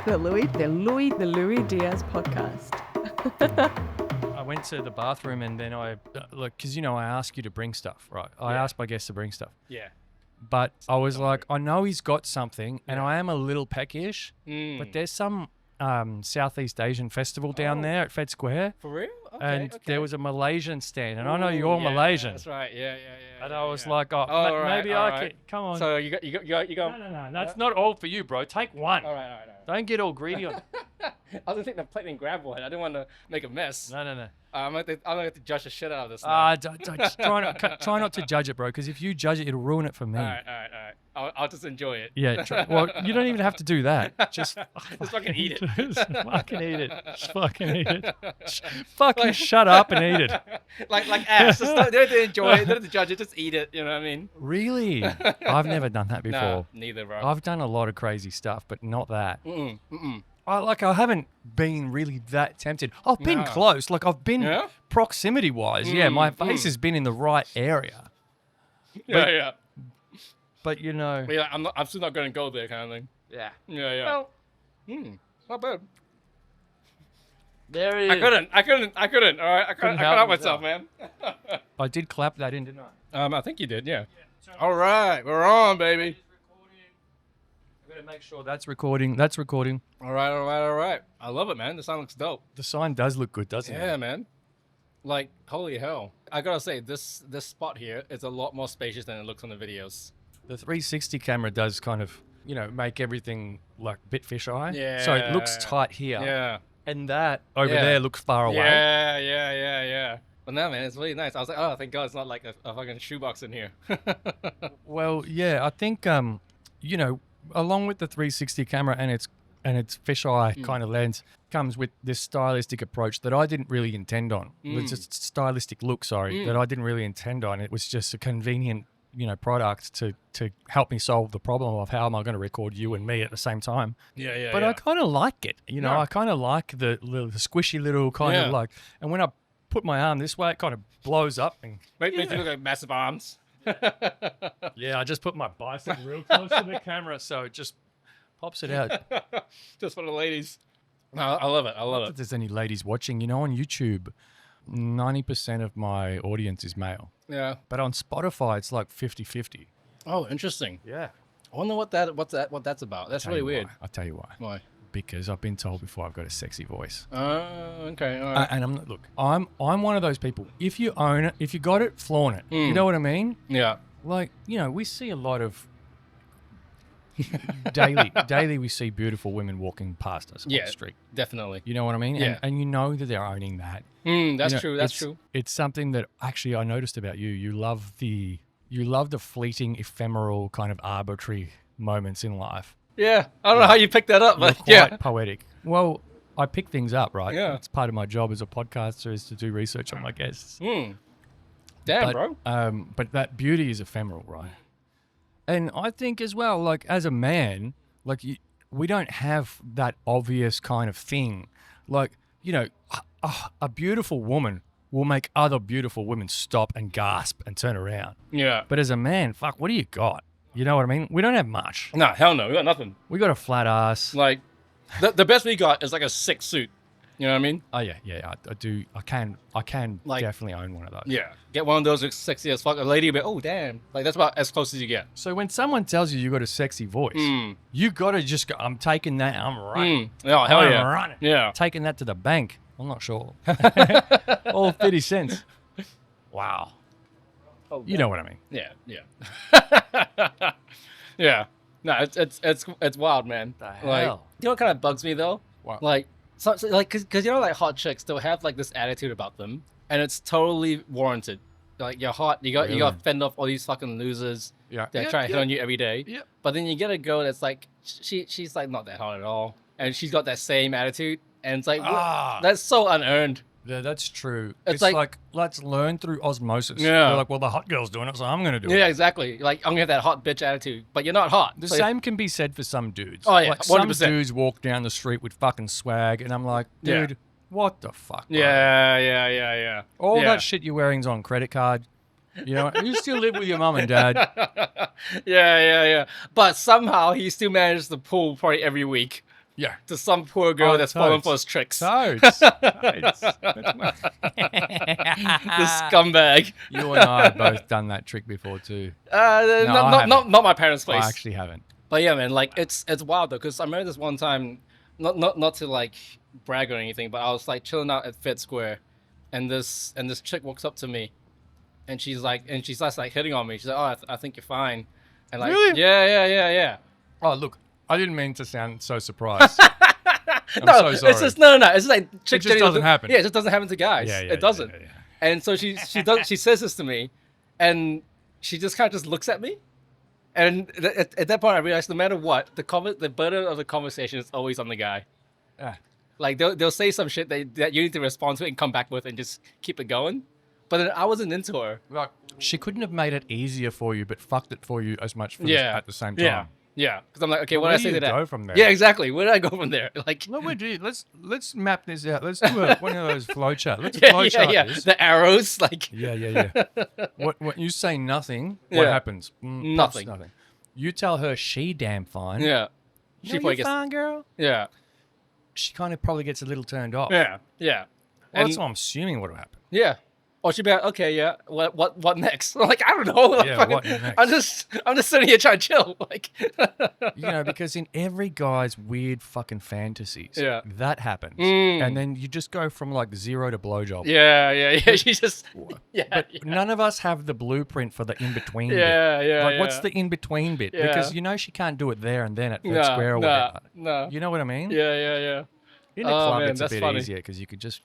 the Lui Diaz podcast. I went to the bathroom and then I, because I ask you to bring stuff, right? I asked my guests to bring stuff. Yeah. But I was like, I know he's got something, and I am a little peckish, but there's some Southeast Asian festival down there at Fed Square. For real? Okay, and there was a Malaysian stand, and I know you're yeah, Malaysian. That's right. Yeah. And I was like, maybe all I right. can. Come on. So you go. No. That's not all for you, bro. Take one. All right. Don't get all greedy on it. I was gonna take the plate and grab one. I didn't want to make a mess. No. I'm gonna have to judge the shit out of this. Now. Just try not to judge it, bro, because if you judge it, it'll ruin it for me. All right. I'll just enjoy it. Yeah, well, you don't even have to do that. Just fucking eat it. Just fucking eat it. Just fucking eat it. Fucking shut up and eat it. like ass. Just don't have to enjoy it. Don't have to judge it. Just eat it. You know what I mean? Really? I've never done that before. Nah, neither, bro. I've done a lot of crazy stuff, but not that. Mm-mm. I haven't been really that tempted. I've been close. Like, I've been proximity-wise. Yeah, my face has been in the right area. Yeah. But, But yeah, I'm still not going to go there kind of thing. Yeah. Yeah. Well, not bad. there it is. I couldn't. All right, I couldn't help myself, man. I did clap that in, didn't I? I think you did, yeah. All right, we're on, baby. I better make sure that's recording. That's recording. All right. I love it, man. The sound looks dope. The sign does look good, doesn't it? Yeah, man. Like, holy hell. I gotta say, this spot here is a lot more spacious than it looks on the videos. The 360 camera does kind of, make everything like a bit fisheye. Yeah. So it looks tight here. Yeah. And that over there looks far away. Yeah. But no, man, it's really nice. I was like, oh, thank God it's not like a fucking shoebox in here. Well, yeah, I think, along with the 360 camera and its fisheye kind of lens comes with this stylistic approach that I didn't really intend on. It's just a stylistic look, that I didn't really intend on. It was just a convenient, product to help me solve the problem of how am I going to record you and me at the same time. Yeah. But I kind of like it. I kind of like the squishy little kind of like, and when I put my arm this way, it kind of blows up and Makes you look like massive arms. yeah, I just put my bicep real close to the camera so it just pops it out. Just for the ladies. No, I love it. Not that there's any ladies watching, on YouTube, 90% of my audience is male. Yeah. But on Spotify, it's like 50-50. Oh, interesting. Yeah. I wonder what that's about. That's really weird. I'll tell you why. Why? Because I've been told before I've got a sexy voice. Okay. All right. And I'm not, look, I'm one of those people. If you own it, if you got it, flaunt it. You know what I mean? Yeah. Like, we see a lot of daily we see beautiful women walking past us on the street. Definitely. You know what I mean? Yeah. And you know that they're owning that. That's true. That's true. It's something that actually I noticed about you. You love the fleeting, ephemeral, kind of arbitrary moments in life. Yeah. I don't know how you picked that up, but You're quite poetic. Well, I pick things up, right? Yeah. It's part of my job as a podcaster is to do research on my guests. Damn, bro. But that beauty is ephemeral, right? And I think as well, like as a man, like we don't have that obvious kind of thing. Like, a beautiful woman will make other beautiful women stop and gasp and turn around. Yeah. But as a man, fuck, what do you got? You know what I mean? We don't have much. No, hell no. We got nothing. We got a flat ass. Like, the best we got is like a sick suit. You know what I mean? Oh yeah. I do. I can like, definitely own one of those. Yeah. Get one of those that's sexy as fuck. A lady will be, oh damn. Like that's about as close as you get. So when someone tells you got a sexy voice, you gotta just go, I'm taking that. I'm running. Oh hell yeah. I'm running. Yeah. Taking that to the bank. I'm not sure. All 50 cents. Wow. Oh, you know what I mean? Yeah. Yeah. No, it's wild, man. The hell? Like, you know what kind of bugs me though? What? Like, so like, cause like hot chicks, they'll have like this attitude about them, and it's totally warranted. Like you're hot, you got to fend off all these fucking losers. Yeah. That try to hit on you every day. Yeah. But then you get a girl that's like, she's like not that hot at all, and she's got that same attitude, and it's like, that's so unearned. Yeah, that's true. It's like let's learn through osmosis. Yeah. They're like, well, the hot girl's doing it, so I'm gonna do it. Yeah, exactly. Like I'm gonna have that hot bitch attitude, but you're not hot. The So- same can be said for some dudes. Oh, yeah, like some 100%. dudes walk down the street with fucking swag, and I'm like, Yeah. dude, what the fuck? Bro? Yeah. All Yeah. that shit you're wearing's on credit card. You know, you still live with your mum and dad. Yeah. But somehow he still manages to pull probably every week. Yeah. to some poor girl that's fallen totes. for his tricks. Toads. This scumbag. You and I have both done that trick before too. Not my parents' place. I actually haven't. But yeah, man, like it's wild though, because I remember this one time, not to like brag or anything, but I was like chilling out at Fed Square, and this chick walks up to me, and she starts like hitting on me. She's like, "Oh, I think you're fine," and like, Really? yeah. Oh, look, I didn't mean to sound so surprised. I'm No, so sorry. it's just no. It's just like It just doesn't happen. Yeah, it just doesn't happen to guys. Yeah, It doesn't. yeah. And so she says this to me, and she just kind of just looks at me, and at that point I realized no matter what, the burden of the conversation is always on the guy. Ah. Like they'll say some shit that you need to respond to and come back with and just keep it going. But then I wasn't into her. Like, she couldn't have made it easier for you, but fucked it for you as much at the same time. Yeah. Because I'm like, okay, what Where did I say do you to that? go from there? Yeah, exactly. Where did I go from there? Like, Well, let's map this out. Let's do one of those flowchart. Let's yeah. flowchart this. The arrows, like, Yeah. What you say nothing, what Yeah. happens? Nothing. Nothing. You tell her she damn fine. yeah. She She probably you're gets, fine, girl. yeah, She kind of probably gets a little turned off. yeah. Well, And- that's what I'm assuming would have happened. Yeah. Or she'd be like, okay, yeah. What next? I'm like, I don't know. Like, Yeah, fucking- what next? I'm just sitting here trying to chill. Like, Because in every guy's weird fucking fantasies, Yeah. that happens. Mm. And then you just go from like 0 to blowjob. yeah. She just, yeah, None of us have the blueprint for the in-between bit. yeah. Like, what's the in-between bit? Yeah. Because she can't do it there and then at Fed No, Square or whatever. no. You know what I mean? Yeah. In a Oh, club, man, it's a that's bit funny. easier because you could just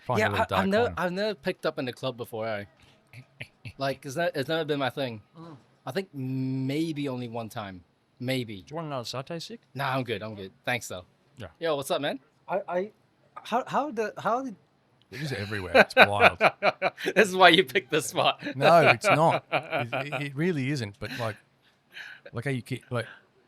find a Yeah, little dark corner. I've never picked up in the club before. Like, it's never been my thing. I think maybe only one time. Maybe. Do you want another satay stick? Nah, I'm good. Thanks though. Yeah. Yo, what's up, man? How did It is everywhere. It's wild. this is why you picked this spot. No, it's not. It really isn't. But like how you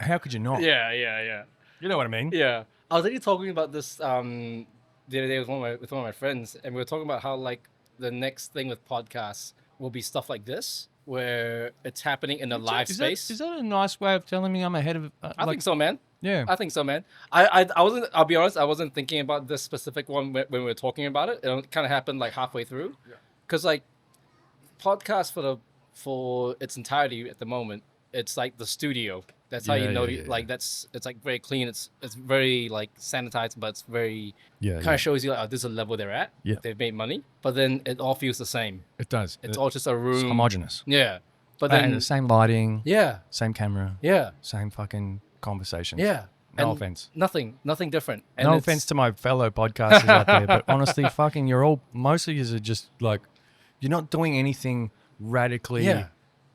how could you not? Yeah. You know what I mean? Yeah. I was actually talking about this the other day with one of my friends, and we were talking about how like the next thing with podcasts will be stuff like this, where it's happening in a live space. Is that a nice way of telling me I'm ahead of? I think so, man. Yeah. I think so, man. I wasn't. I'll be honest. I wasn't thinking about this specific one when we were talking about it. It kind of happened like halfway through, because like podcast for its entirety at the moment, it's like the studio. That's how you know. Like it's like very clean. It's very like sanitized, but it's very kind of shows you like, oh, this is the level they're at. Yeah. They've made money, but then it all feels the same. It does. It's all just a room. It's homogenous. Yeah, but then And the same lighting. yeah, Same camera. yeah, Same fucking conversations. yeah. No And offense. Nothing different. And No it's- offense to my fellow podcasters out there, but honestly, fucking, most of you are just like, you're not doing anything radically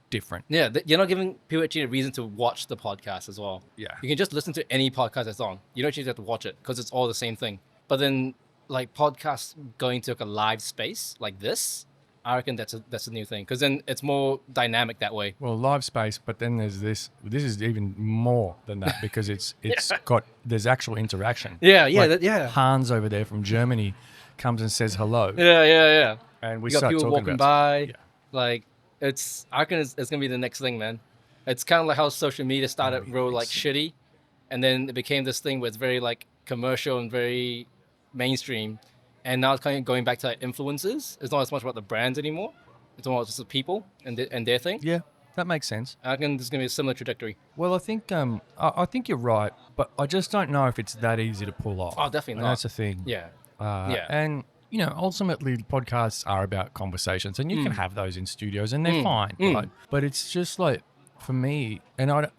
different. Yeah, you're not giving people actually a reason to watch the podcast as well. Yeah. You can just listen to any podcast that's on. You don't actually have to watch it because it's all the same thing. But then, like podcasts going to like a live space like this, I reckon that's a new thing because then it's more dynamic that way. Well, live space, but then there's this. This is even more than that because there's actual interaction. Yeah, Like, yeah. Hans over there from Germany comes and says hello, Yeah. and we You got start people talking walking about by. Yeah. Like I reckon it's gonna be the next thing, man. It's kind of like how social media started real like shitty, and then it became this thing where it's very like commercial and very mainstream, and now it's kind of going back to like influencers. It's not as much about the brands anymore. It's more just the people and their thing. Yeah, that makes sense. I reckon there's gonna be a similar trajectory. Well, I think I think you're right, but I just don't know if it's that easy to pull off. Oh, definitely And not. That's the thing. Yeah. And ultimately, podcasts are about conversations, and you can have those in studios, and they're fine. Right? But it's just like for me, and I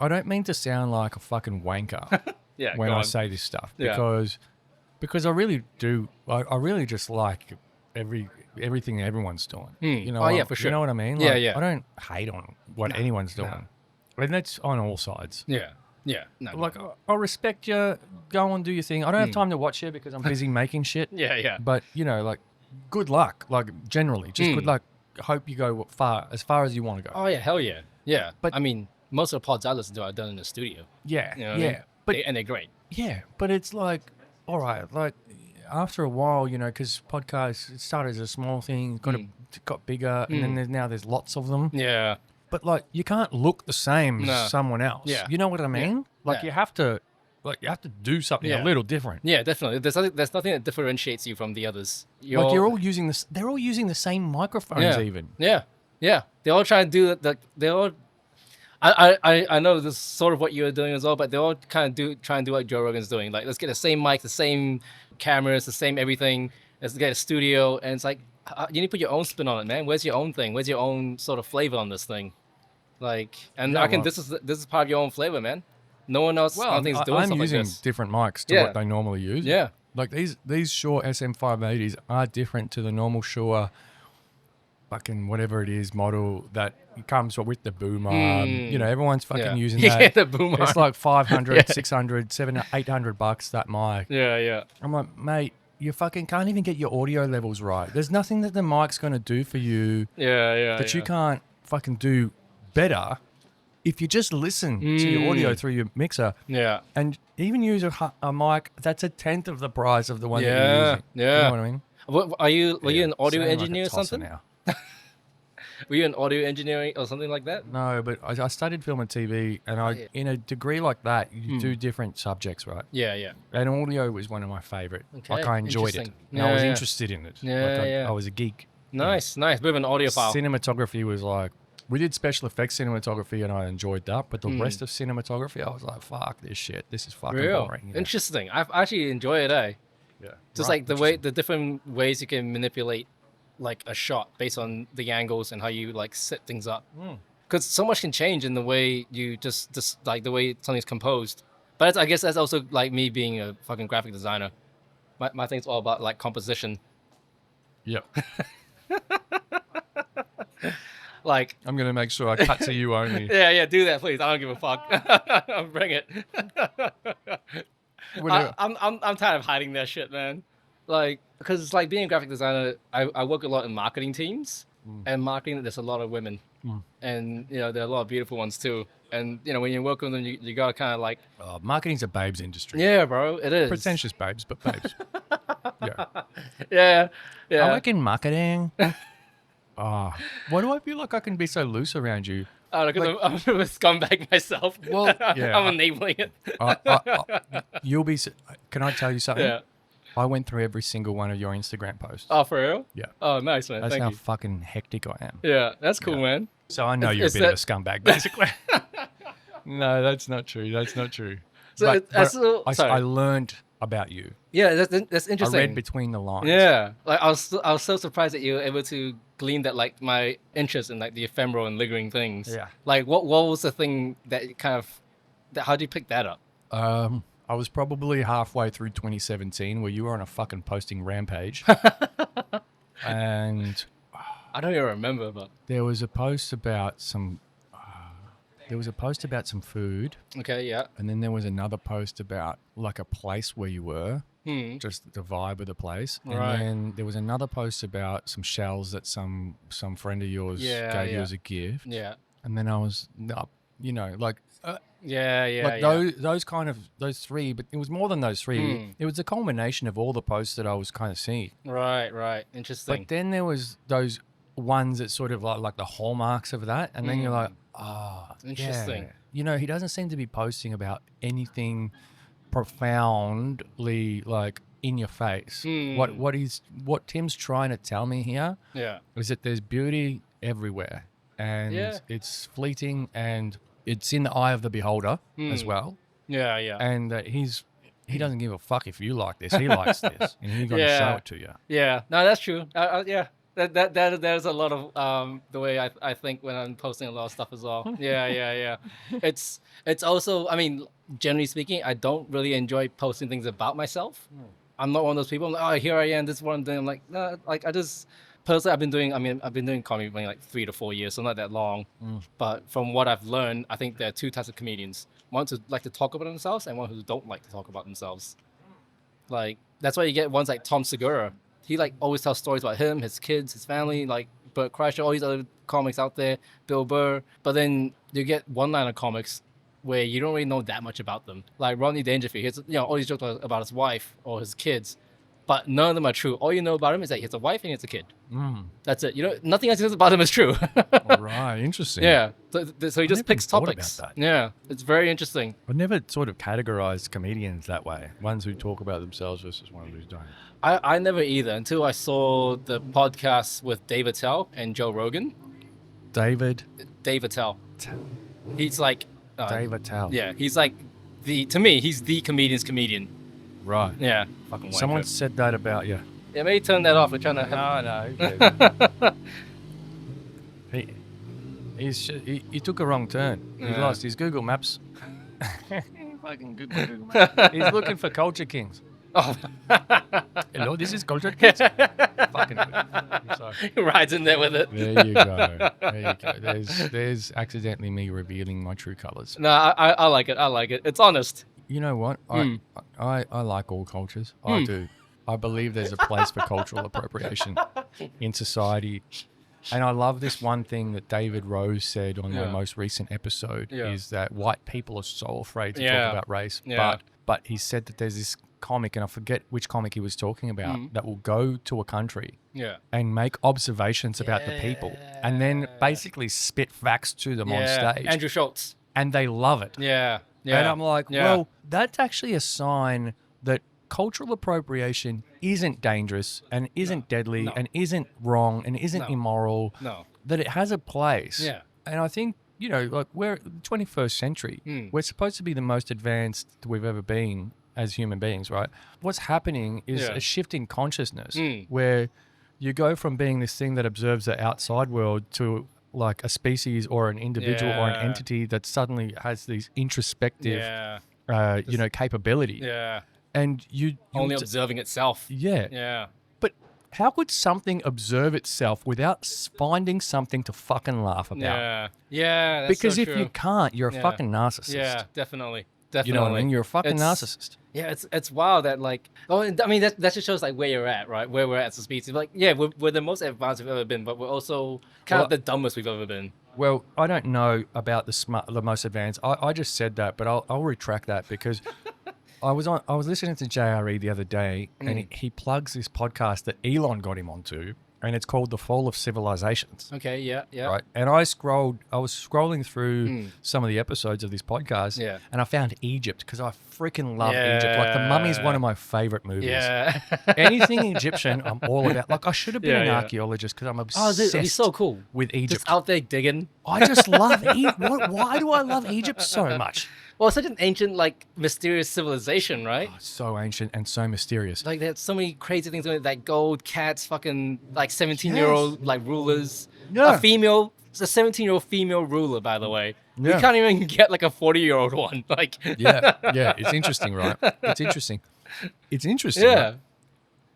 don't mean to sound like a fucking wanker Yeah. when go I on. say this stuff Yeah. because I really do. I really just like everything everyone's doing. Oh, yeah, for sure. You know what I mean? Yeah, Like, yeah. I don't hate on what anyone's doing, and that's on all sides. Yeah. No. Like I respect you. Go and do your thing. I don't have time to watch you because I'm busy making shit. Yeah. But like, good luck. Like generally, just good luck. Hope you go as far as you want to go. Oh yeah, hell yeah. Yeah. But- I mean, most of the pods I listen to are done in the studio. Yeah, You know what I mean? But And they're great. yeah, but it's like, all right, like after a while, because podcasts it started as a small thing, got bigger, and then there's lots of them. Yeah. But like, you can't look the same No. as someone else. Yeah. You know what I mean? Like Yeah. you have to like you have to do something Yeah. a little different. Yeah, definitely. There's nothing that differentiates you from the others. Like you're all using this. They're all using the same microphones, even. Yeah, yeah. They all try to do the. They all. I know this is sort of what you're doing as well, but they all kind of try and do what Joe Rogan's doing. Like, let's get the same mic, the same cameras, the same everything. Let's get a studio, and it's like you need to put your own spin on it, man. Where's your own thing? Where's your own sort of flavor on this thing? Like, and Yeah, well- this is part of your own flavor, man. No one else. I don't think is doing I'm something using like this. different mics to Yeah. what they normally use. Yeah. Like these Shure SM580s are different to the normal Shure fucking whatever it is model that comes with the boomer. You know, everyone's fucking using that. Yeah, the boomer. It's like 500, Yeah. 600, 700, 800 bucks that mic. Yeah, yeah. I'm like, mate, you fucking can't even get your audio levels right. There's nothing that the mic's going to do for you Yeah. that you can't fucking do better if you just listen to your audio through your mixer. Yeah. And even use a mic that's a tenth of the price of the one that you're Yeah, using. yeah. You know what I mean? Were you an audio Sound like a engineer or tosser something? now. Were you an audio engineering or something like that? No, but I studied film and TV, and yeah. in a degree like that, you do different subjects, right? Yeah, yeah. And audio was one of my favorite. Okay, Like I enjoyed it. interesting. And I was Yeah. interested in it. Yeah, Like yeah. I was a geek. Nice. Bit of an audiophile. Cinematography was like, we did special effects cinematography, and I enjoyed that. But the rest of cinematography, I was like, fuck this shit. This is fucking Real. boring. you know? Interesting. I actually enjoy it, eh? Yeah. Just Right, like the different ways you can manipulate like a shot based on the angles and how you like set things up. Because so much can change in the way you just like the way something's composed. But I guess that's also like me being a fucking graphic designer. My thing's all about like composition. Yeah. Like, I'm going to make sure I cut to you only. yeah, do that, please. I don't give a fuck. Bring it. I'm tired of hiding that shit, man. Like, because it's like being a graphic designer, I work a lot in marketing teams, and marketing, there's a lot of women, and you know there are a lot of beautiful ones too. And you know when you work with them, you gotta kind of like, Marketing's a babes industry. yeah, bro, it is. Pretentious babes, but babes. Yeah. I work in marketing. Why do I feel like I can be so loose around you? I don't know, because I'm a scumbag myself. Well, yeah, I'm enabling it. You'll be. Can I tell you something? Yeah. I went through every single one of your Instagram posts. Oh, for real? Yeah. Oh, nice, man. That's Thank how you. fucking hectic I am. Yeah, that's cool, man. So I know you're a Is bit of a scumbag, basically. No, that's not true. That's not true. So sorry. I learned about you. Yeah, that's interesting. I read between the lines. Yeah, like I was so surprised that you were able to glean that like my interest in like the ephemeral and lingering things. Yeah. Like what was the thing that kind of how do you pick that up? I was probably halfway through 2017 where you were on a fucking posting rampage. And I don't even remember, but there was a post about some food, okay, yeah. and then there was another post about like a place where you were, just the vibe of the place. Right. And then there was another post about some shells that some friend of yours gave you as a gift. Yeah. And then I was, like Yeah. those three, but it was more than those three. It was a culmination of all the posts that I was kind of seeing. Right. Interesting. But then there was those ones that sort of like the hallmarks of that, and then you're like, Interesting. yeah. You know, he doesn't seem to be posting about anything profoundly like in your face. What Tim's trying to tell me here Yeah. is that there's beauty everywhere, and it's fleeting, and it's in the eye of the beholder as well. Yeah. And he doesn't give a fuck if you like this. He likes this, and he's gonna show it to you. Yeah. No, that's true. Yeah. That is a lot of the way I think when I'm posting a lot of stuff as well. Yeah. It's also, I mean, generally speaking, I don't really enjoy posting things about myself. I'm not one of those people. I'm like, oh, here I am. This is what I'm doing. I'm like, nah, like I just personally, I've been doing comedy for like 3 to 4 years, so not that long. But from what I've learned, I think there are two types of comedians: one who like to talk about themselves, and one who don't like to talk about themselves. Like that's why you get ones like Tom Segura. He like always tells stories about him, his kids, his family, like Burt Kreischer, all these other comics out there, Bill Burr. But then you get one-liner comics where you don't really know that much about them. Like Rodney Dangerfield, he has all these jokes about his wife or his kids, but none of them are true. All you know about him is that he has a wife and he has a kid. Mm. That's it. You know, nothing else about him is true. All right, interesting. Yeah. So he just never picks thought about topics. that. Yeah, it's very interesting. I've never sort of categorized comedians that way. Ones who talk about themselves versus ones who don't. I never either until I saw the podcast with Dave Attell and Joe Rogan. Dave Attell. He's like Dave Attell. Yeah, he's like to me, he's the comedian's comedian. Right. Yeah. Fucking Someone wanker. said that about you. Yeah, maybe turn that off. We're trying to No. He took a wrong turn. He Yeah. lost his Google Maps. Fucking Google Maps. He's looking for culture kings. Oh. Hello, this is culture kings. Fucking. I'm sorry. He rides in there with it. There you go. There you go. There's accidentally me revealing my true colours. No, I like it. I like it. It's honest. You know what? I like all cultures. I do. I believe there's a place for cultural appropriation in society. And I love this one thing that David Rose said on the most recent episode is that white people are so afraid to talk about race. Yeah. But he said that there's this comic, and I forget which comic he was talking about, that will go to a country and make observations about the people and then basically spit facts to them on stage. Andrew Schultz. And they love it. Yeah. Yeah. And I'm like, well, that's actually a sign that cultural appropriation isn't dangerous and isn't deadly and isn't wrong and isn't immoral. No. That it has a place. Yeah. And I think, you know, like we're 21st century. We're supposed to be the most advanced we've ever been as human beings, right? What's happening is a shift in consciousness where you go from being this thing that observes the outside world to like a species or an individual or an entity that suddenly has these introspective, you know, capability. Yeah. And you Only observing itself. Yeah. Yeah. But how could something observe itself without finding something to fucking laugh about? Yeah. Yeah. That's Because so if true. you can't, you're a fucking narcissist. Yeah, definitely. You know what I mean? You're a fucking It's- narcissist. Yeah, it's wild that like, I mean that just shows like where you're at, right? Where we're at as a species. Like, yeah, we're the most advanced we've ever been, but we're also kind of the dumbest we've ever been. Well, I don't know about the most advanced. I just said that, but I'll retract that because I was listening to JRE the other day, and he plugs this podcast that Elon got him onto, and it's called The Fall of Civilizations. Okay, yeah. Right, and I was scrolling through some of the episodes of this podcast, and I found Egypt because I freaking love Egypt. Like, The Mummy's one of my favorite movies. Yeah. Anything Egyptian, I'm all about. Like, I should have been an archaeologist because I'm obsessed. It'd be so cool With Egypt. Just out there digging. I just love Egypt. Why do I love Egypt so much? Well, it's such an ancient, like, mysterious civilization, right? Oh, so ancient and so mysterious. Like, there's so many crazy things with it, like gold, cats, fucking, like, 17-year-old, like, rulers. Yeah. It's a 17-year-old female ruler, by the way. We Yeah. can't even get, like, a 40-year-old one. Like, Yeah, it's interesting, right? It's interesting. yeah. Right?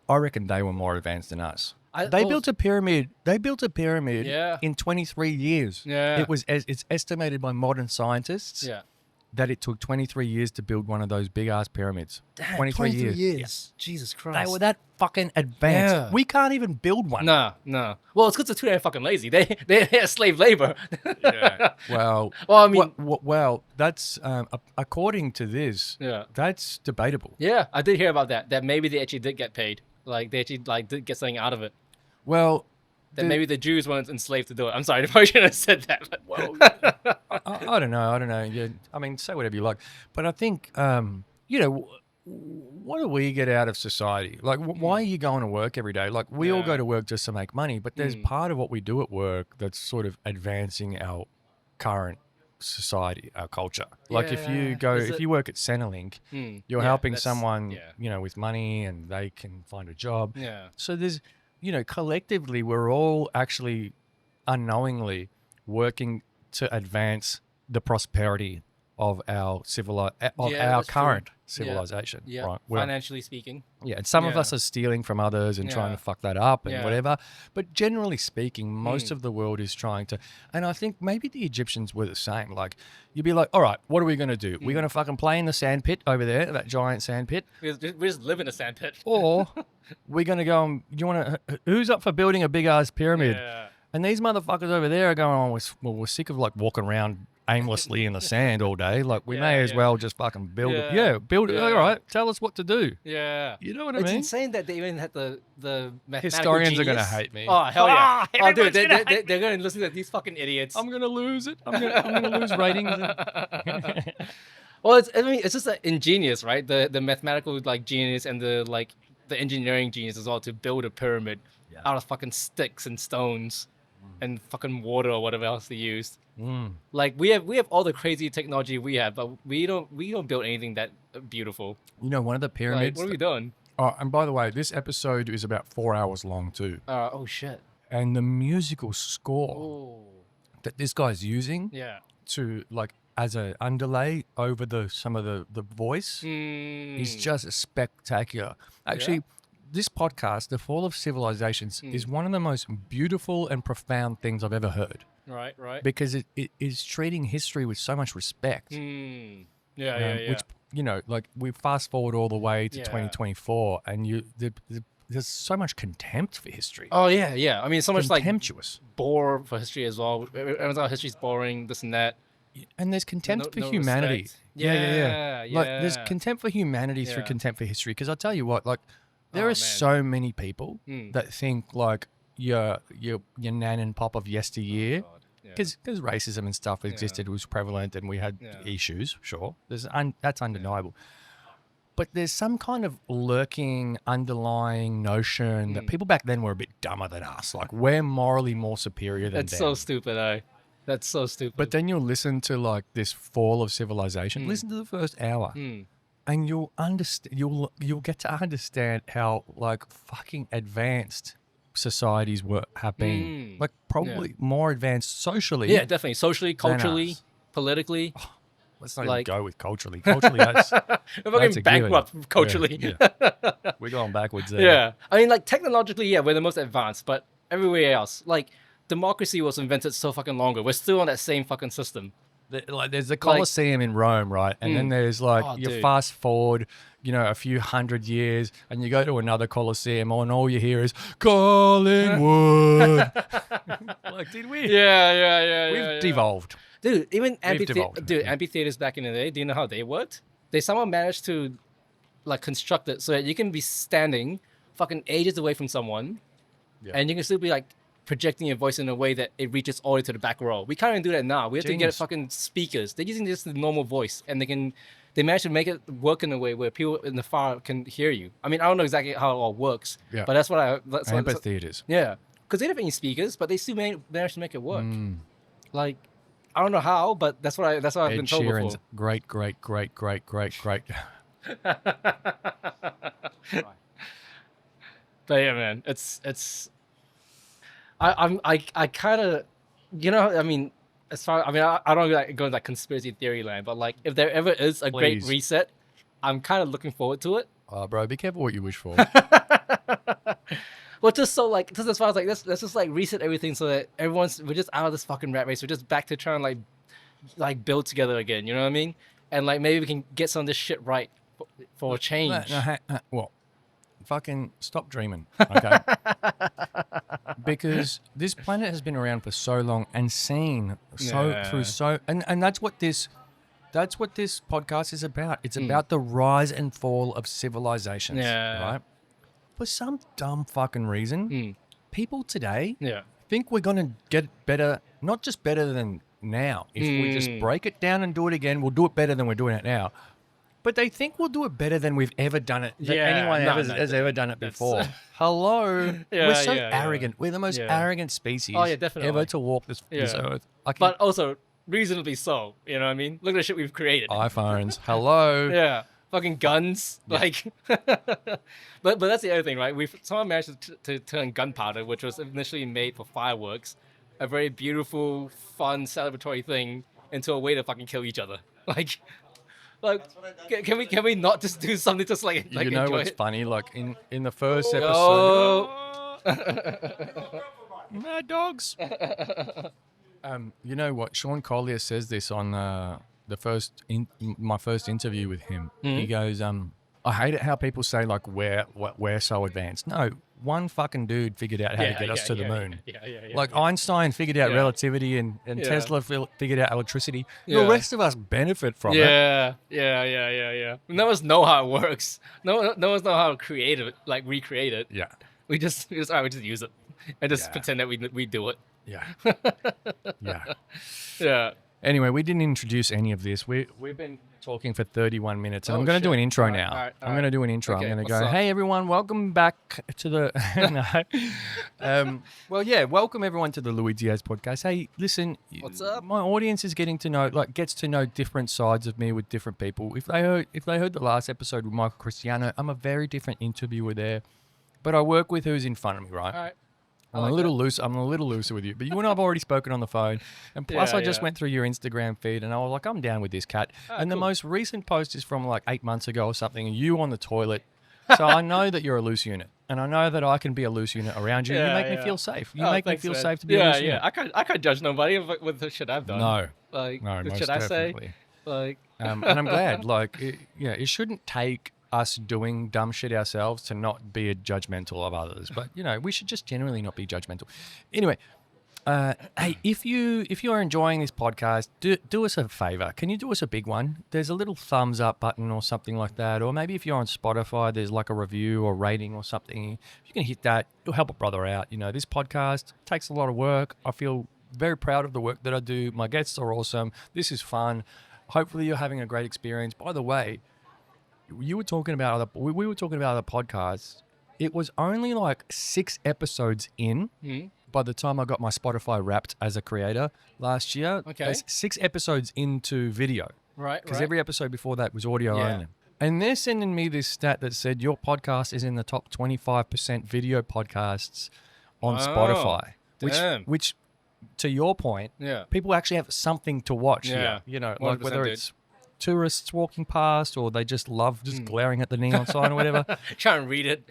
I reckon they were more advanced than us. They built a pyramid. In 23 years. Yeah. It's estimated by modern scientists that it took 23 years to build one of those big ass pyramids. Damn, 23 years. Yeah. Jesus Christ. They were that fucking advanced. Yeah. We can't even build one. No. Well, it's because the two are fucking lazy. They slave labor. Yeah. Well, Well, I mean, well, that's according to this. Yeah. That's debatable. yeah, I did hear about that. That maybe they actually did get paid. Like, they actually like did get something out of it. Well, That maybe the Jews weren't enslaved to do it. I'm sorry, I probably shouldn't have said that. But well, I don't know. Yeah, I mean, say whatever you like. But I think, you know, what do we get out of society? Like, why are you going to work every day? Like, we all go to work just to make money, but there's part of what we do at work that's sort of advancing our current society, our culture. Like, if you work at Centrelink, you're helping someone, you know, with money, and they can find a job. yeah. So there's, you know, collectively, we're all actually unknowingly working to advance the prosperity of our our that's current true. civilization. Yeah. Right? Well, Financially speaking. yeah, and some of Yeah. us are stealing from others and trying Yeah. to fuck that up and Yeah. whatever. But generally speaking, most of the world is trying to. And I think maybe the Egyptians were the same. Like, you'd be like, all right, what are we going to do? We're going to fucking play in the sand pit over there, that giant sand pit. We just live in a sand pit. Or we're going to go and, who's up for building a big ass pyramid? Yeah. And these motherfuckers over there are going, we're sick of like walking around aimlessly in the sand all day. Like, we Yeah, may as yeah. well just fucking build it. Yeah, Yeah, build it. yeah. All right, tell us what to do. Yeah. You know what I It's mean? insane that they even had the mathematical Historians are gonna genius. hate me. Oh, hell yeah. Oh, dude, everyone's gonna hate me. they're going to listen to these fucking idiots. I'm gonna lose it. I'm gonna lose ratings. Well, it's just ingenious, right? The mathematical like genius and the engineering genius as well to build a pyramid out of fucking sticks and stones and fucking water or whatever else they used. Like we have all the crazy technology we have, but we don't build anything that beautiful. You know, one of the Like, pyramids. what are we doing? Oh, and by the way, this episode is about 4 hours long too. Oh shit. And the musical score Oh. that this guy's using Yeah. to like as a underlay over some of the voice is just spectacular. Actually, this podcast, The Fall of Civilizations, is one of the most beautiful and profound things I've ever heard. Right. Because it is treating history with so much respect. Yeah. Which, you know, like we fast forward all the way to Yeah. 2024 and there's so much contempt for history. Oh yeah. I mean, so much like Contemptuous. bore for history as well. Everyone's like history's boring, this and that. And there's contempt No- for no humanity. respect. Yeah. Like there's Yeah. contempt for humanity through Yeah. contempt for history. Because I'll tell you what, like there Oh, are man. so many people Mm. that think like your nan and pop of yesteryear. God, yeah. Because racism and stuff existed, was prevalent, and we had Yeah. issues. Sure, that's undeniable. But there's some kind of lurking, underlying notion that people back then were a bit dumber than us. Like we're morally more superior than That's them. so stupid, That's so stupid. But then you'll listen to like this fall of civilization. Listen to the first hour, and you'll understand. You'll get to understand how like fucking advanced societies have been. Like probably more advanced socially. yeah, definitely. Socially, culturally, us. politically. Let's not like- even go with culturally. Culturally, that's We're That's a fucking given. bankrupt culturally. Yeah. we're going backwards there. Yeah. I mean, like, technologically, yeah, we're the most advanced, but everywhere else, like, democracy was invented so fucking long ago. We're still on that same fucking system. Like there's the Colosseum in Rome, right? And then there's like Oh, you dude. fast forward, you know, a few hundred years, and you go to another Colosseum, and all you hear is Collingwood. Like, did we? Yeah. We've devolved. Dude, even devolved. amphitheaters back in the day, do you know how they worked? They somehow managed to, like, construct it so that you can be standing fucking ages away from someone, and you can still be, like, projecting your voice in a way that it reaches all the way to the back row. We can't even do that now. We have to get Genius. fucking speakers. They're using just the normal voice, and they managed to make it work in a way where people in the far can hear you. I mean, I don't know exactly how it all works, Yeah. but that's what I... That's what, Amphitheaters. yeah, because they don't have any speakers, but they still managed to make it work. Like, I don't know how, but that's what I've Ed been told Sheeran's before. great. But yeah, man, it's. I kind of, you know, I mean, as far I mean, I don't like go in that conspiracy theory land, but like, if there ever is a great Please. reset, I'm kind of looking forward to it. Oh, bro, be careful what you wish for. Well, just so like, just as far as like, let's just like reset everything so that we're just out of this fucking rat race. We're just back to trying to like build together again. You know what I mean? And like maybe we can get some of this shit right for a change. Well, fucking stop dreaming, okay? Because this planet has been around for so long and seen through and that's what this podcast is about. It's about the rise and fall of civilizations, right? For some dumb fucking reason, people today think we're gonna get better, not just better than now. If we just break it down and do it again, we'll do it better than we're doing it now. But they think we'll do it better than we've ever done it. That anyone has ever done it before. Hello, we're so arrogant. We're the most arrogant species definitely. ever to walk this earth. But also reasonably so. You know what I mean? Look at the shit we've created. iPhones. Hello. Yeah. Fucking guns, like, but that's the other thing, right? Someone managed to turn gunpowder, which was initially made for fireworks, a very beautiful, fun, celebratory thing, into a way to fucking kill each other. Like, can we not just do something just like You know enjoy what's it? funny? Like in the first episode, Mad dogs. You know what? Sean Collier says this on my first interview with him. He goes, I hate it how people say like we're so advanced. No, one fucking dude figured out how to get us to the moon. Like Einstein figured out relativity and Tesla figured out electricity. The rest of us benefit from it. Yeah. None of us know how it works. No one knows how to create it, like recreate it. Yeah. We just use it and just pretend that we do it. Yeah. Yeah. Yeah. Anyway, we didn't introduce any of this. We've been talking for 31 minutes, and I'm going to do an intro now. I'm going to do an intro. Okay, I'm going to go, up? hey, everyone, welcome back to the... welcome everyone to the Lui Diaz podcast. Hey, listen, what's up? My audience is gets to know different sides of me with different people. If they heard the last episode with Michael Cristiano, I'm a very different interviewer there, but I work with who's in front of me, right? All right. I'm a little looser with you, but you and I have already spoken on the phone. And plus, I just went through your Instagram feed, and I was like, I'm down with this cat. The most recent post is from like 8 months ago or something, and you on the toilet. So I know that you're a loose unit, and I know that I can be a loose unit around you. You make me feel safe. You make me feel safe to be a loose unit. I can't judge nobody with the shit I've done. No, the most shit I say. Like, and I'm glad. It shouldn't take us doing dumb shit ourselves to not be judgmental of others, but we should just generally not be judgmental. Anyway, hey, if you are enjoying this podcast, do us a favor. Can you do us a big one? There's a little thumbs up button or something like that, or maybe if you're on Spotify, there's like a review or rating or something. If you can hit that, it'll help a brother out. This podcast takes a lot of work. I feel very proud of the work that I do. My guests are awesome. This is fun. Hopefully, you're having a great experience. By the way, we were talking about other podcasts. It was only like 6 episodes in by the time I got my Spotify Wrapped as a creator last year. Okay. There's 6 episodes into video. Right. Because every episode before that was audio only. And they're sending me this stat that said your podcast is in the top 25% video podcasts on Spotify. Damn. Which to your point, people actually have something to watch here. Like whether it's tourists walking past, or they just love glaring at the neon sign or whatever. Try and read it.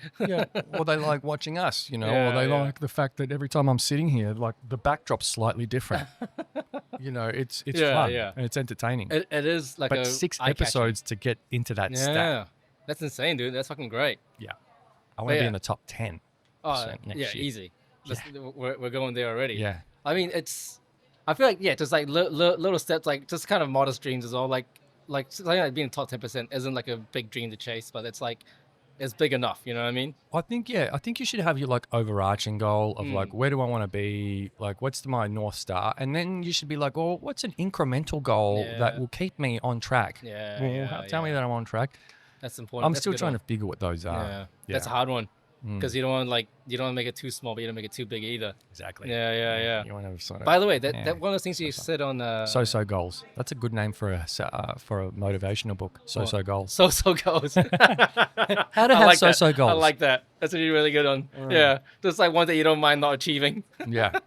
Or they like watching us, or they like the fact that every time I'm sitting here, like the backdrop's slightly different. It's fun and it's entertaining. It is like but 6 episodes to get into that stat. That's insane, dude. That's fucking great. Yeah. I want to be in the top 10. Next year. Easy. We're going there already. Yeah. I mean, I feel like, just like little steps, like just kind of modest dreams is all like something like being top 10% isn't like a big dream to chase, but it's like, it's big enough. You know what I mean? I think you should have your like overarching goal of like, where do I want to be? Like, what's my North Star? And then you should be like, well, what's an incramental goal that will keep me on track? Tell me that I'm on track. That's important. I'm still trying to figure what those are. Yeah. That's a hard one. Because you don't want to make it too small, but you don't make it too big either. Exactly. Yeah. You want to sort of, by the way, that one of those things you said on So goals. That's a good name for a motivational book. So goals. So goals. How to have so goals. I like that. That's a really good one. Yeah, just like one that you don't mind not achieving. Yeah.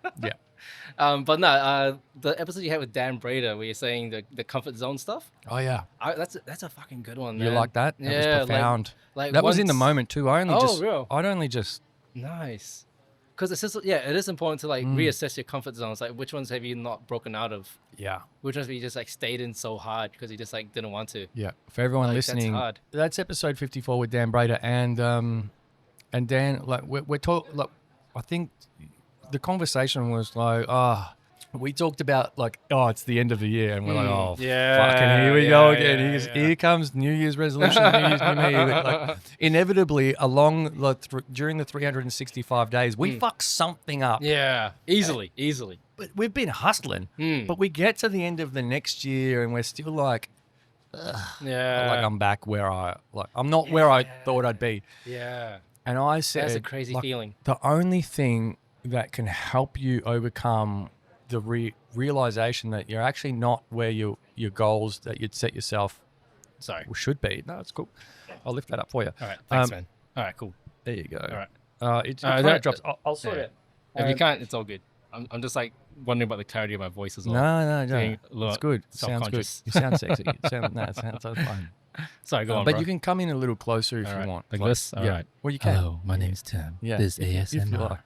But no, the episode you had with Dan Brader, where you're saying the comfort zone stuff. Oh yeah, that's a fucking good one, man. You like that? That was profound. Like that was in the moment too. I'd only just nice. Because it's just it is important to like reassess your comfort zones. Like which ones have you not broken out of? Yeah. Which ones have you just like stayed in so hard because you just like didn't want to? Yeah. For everyone listening, that's episode 54 with Dan Brader and Dan. Like we're talking. Like I think the conversation was like, we talked about like, it's the end of the year, and we're like, fucking here we go again. Here comes New Year's resolution, New Year's New Me. Like, inevitably, during the 365 days, we fuck something up. Yeah, easily. But we've been hustling. But we get to the end of the next year, and we're still like, like I'm back where I'm not where I thought I'd be. Yeah. And I said, that's a crazy feeling. The only thing that can help you overcome the realization that you're actually not where your goals that you'd set yourself should be. No, it's cool. I'll lift that up for you. All right, thanks, man. All right, cool. There you go. All right. It kind of drops. I'll sort it. If you can't, it's all good. I'm just like wondering about the clarity of my voice as well. No. It's good. It sounds good. You sound sexy. It sounds fine. Sorry, go on, but bro. you can come in a little closer if you want. Like this? All right. Well, you can. Hello, my name's Tim. Yeah. This is ASMR. If you like.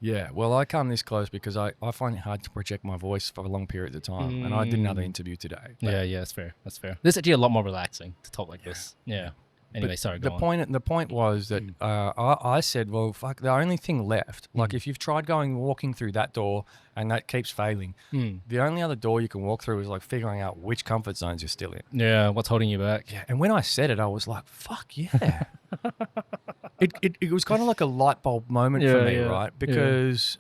Yeah, well, I come this close because I find it hard to project my voice for long periods of time. And I did another interview today. Yeah, that's fair. That's fair. This is actually a lot more relaxing to talk like this. Yeah. Anyway, But sorry, the go on. the point was that I said, well, fuck, the only thing left, like if you've tried walking through that door and that keeps failing, the only other door you can walk through is like figuring out which comfort zones you're still in. Yeah, what's holding you back? Yeah, and when I said it, I was like, fuck yeah. It was kind of like a light bulb moment for me, right? Because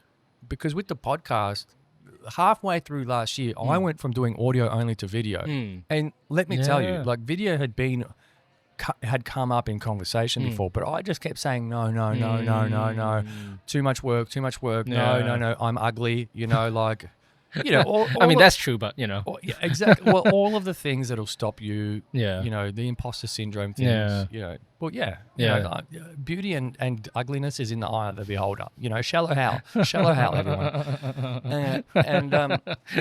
with the podcast, halfway through last year, I went from doing audio only to video. And let me tell you, like video had come up in conversation before, but I just kept saying, no. Too much work. No. I'm ugly, like... I mean, that's true, but, yeah, exactly. Well, all of the things that'll stop you, Yeah. The imposter syndrome things, Well, beauty and ugliness is in the eye of the beholder. Shallow Hal, everyone.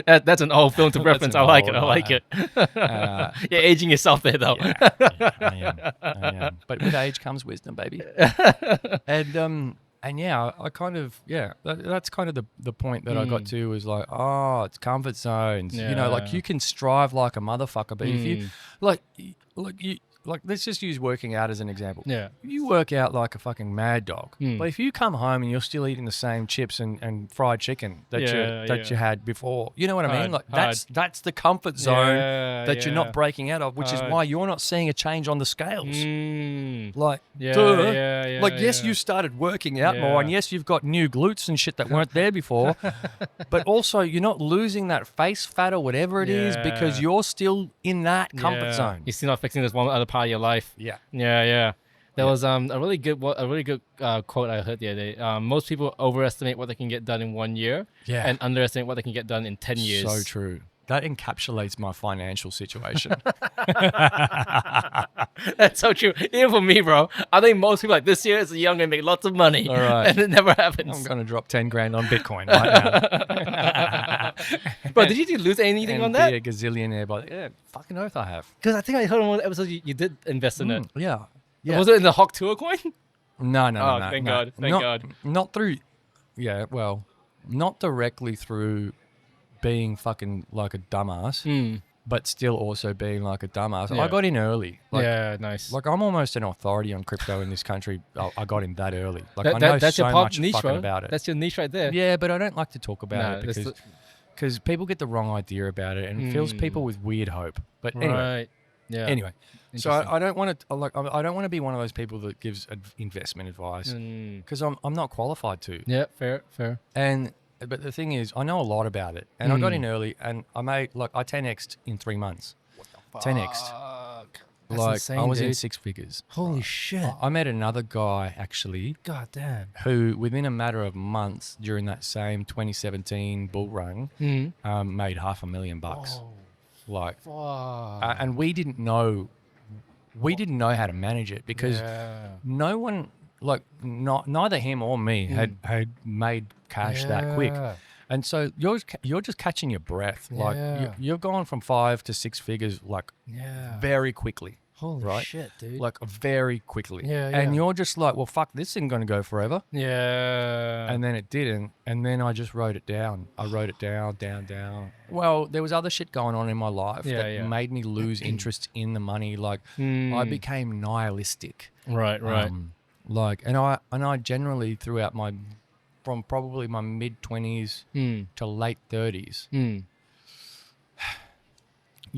That's an old film to reference. I like it. You're aging yourself there, though. I am. But with age comes wisdom, baby. And yeah, I kind of, that's kind of the point that I got to was like, it's comfort zones. Like you can strive like a motherfucker, but if you, let's just use working out as an example. Yeah. You work out like a fucking mad dog, but if you come home and you're still eating the same chips and fried chicken that you had before, you know what I mean? Like that's the comfort zone that you're not breaking out of, which is why you're not seeing a change on the scales. Like, yes, you started working out more, and yes, you've got new glutes and shit that weren't there before, but also you're not losing that face fat or whatever it is because you're still in that comfort zone. You're still not fixing this one other part of your life. Yeah. There was a really good quote I heard the other day. Most people overestimate what they can get done in 1 year, and underestimate what they can get done in 10 years. So true. That encapsulates my financial situation. That's so true. Even for me, bro. I think most people like this year is young and make lots of money. All right. And it never happens. I'm going to drop 10 grand on Bitcoin right now. Bro, did you lose anything on that? Be a gazillionaire, but fucking oath I have. Because I think I heard on one episode you did invest in it. Yeah. Was it in the Hawk Tour coin? No. Thank God. Thank God. Not through, not directly through being fucking like a dumbass, but still also being like a dumbass. I got in early. Nice. Like I'm almost an authority on crypto in this country. I got in that early. Like I know that's so your much niche, fucking bro. about it. That's your niche right there. Yeah, but I don't like to talk about it because people get the wrong idea about it and it fills people with weird hope. But anyway. Yeah. Anyway, so I don't want to I don't want to be one of those people that gives investment advice because I'm not qualified to. Yeah, fair. But the thing is, I know a lot about it, and I got in early, and I made I 10x'd in 3 months. What the fuck? 10x'd. That's insane, I was in dude. 6 figures. Holy shit! I met another guy actually. God damn. Who within a matter of months during that same 2017 bull run made $500,000. And we didn't know how to manage it because no one neither him or me had made cash that quick, and so you're just catching your breath. You've gone from 5 to 6 figures very quickly. Holy shit, dude. Like very quickly. And you're just like, well, fuck, this isn't going to go forever. Yeah. And then it didn't. And then I just wrote it down. I wrote it down. Well, there was other shit going on in my life that made me lose interest in the money. Like I became nihilistic. Right. And I generally throughout from probably my mid 20s to late 30s,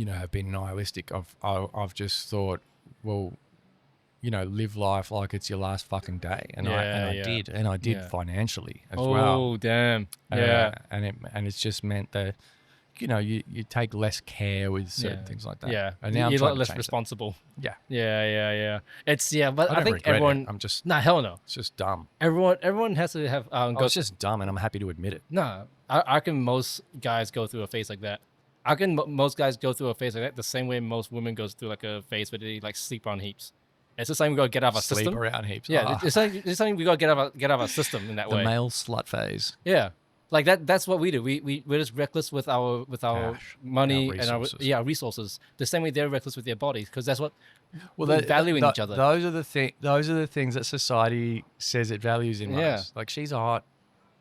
have been nihilistic. I've just thought, well, live life like it's your last fucking day, and I did financially as well. Oh damn! Yeah, and it's just meant that you take less care with certain things like that. Yeah, and now you're a I'm lot less that. responsible. Yeah. It's but I think everyone. I'm just hell no. It's just dumb. Everyone has to have. It's just dumb, and I'm happy to admit it. No, I reckon most guys go through a phase like that. I reckon most guys go through a phase like that the same way most women goes through like a phase where they like sleep on heaps. It's just something we gotta get out of our system. Sleep around heaps. Yeah, it's something we gotta get out of our system in that way. The male slut phase. Yeah, Like that's what we do. We're just reckless with our Cash, money our and our resources. resources. The same way they're reckless with their bodies, because that's what Well, we value in each other. Those are the things that society says it values in Yeah. us. Like, she's hot,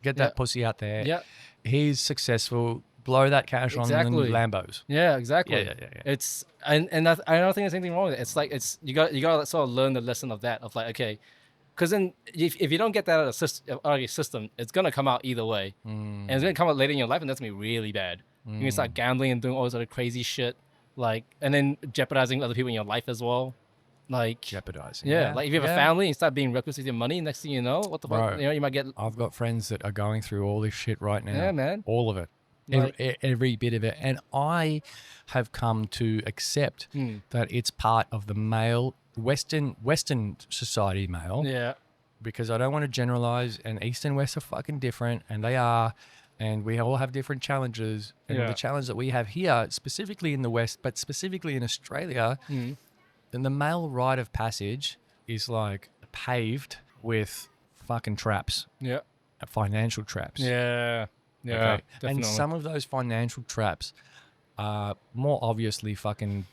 get that pussy out there. Yeah. He's successful, blow that cash Exactly. on the Lambos. Yeah, exactly. Yeah. It's and I don't think there's anything wrong with it. It's like you got to sort of learn the lesson of that, of like, okay, because then if you don't get that out of your system, it's gonna come out either way, and it's gonna come out later in your life, and that's gonna be really bad. You're gonna start gambling and doing all this other crazy shit, like, and then jeopardizing other people in your life as well. Like, Jeopardizing. yeah, like if you have a family and you start being reckless with your money, next thing you know, what the fuck, Bro, you might get. I've got friends that are going through all this shit right now. Yeah, man. All of it. Like- Every bit of it. And I have come to accept that it's part of the male, Western society male, Yeah. because I don't want to generalize, and East and West are fucking different, and they are, and we all have different challenges. And Yeah. the challenge that we have here, specifically in the West, but specifically in Australia, then the male rite of passage is like paved with fucking traps, Yeah. financial traps. Yeah. Yeah. Okay? Definitely. And some of those financial traps are more obviously fucking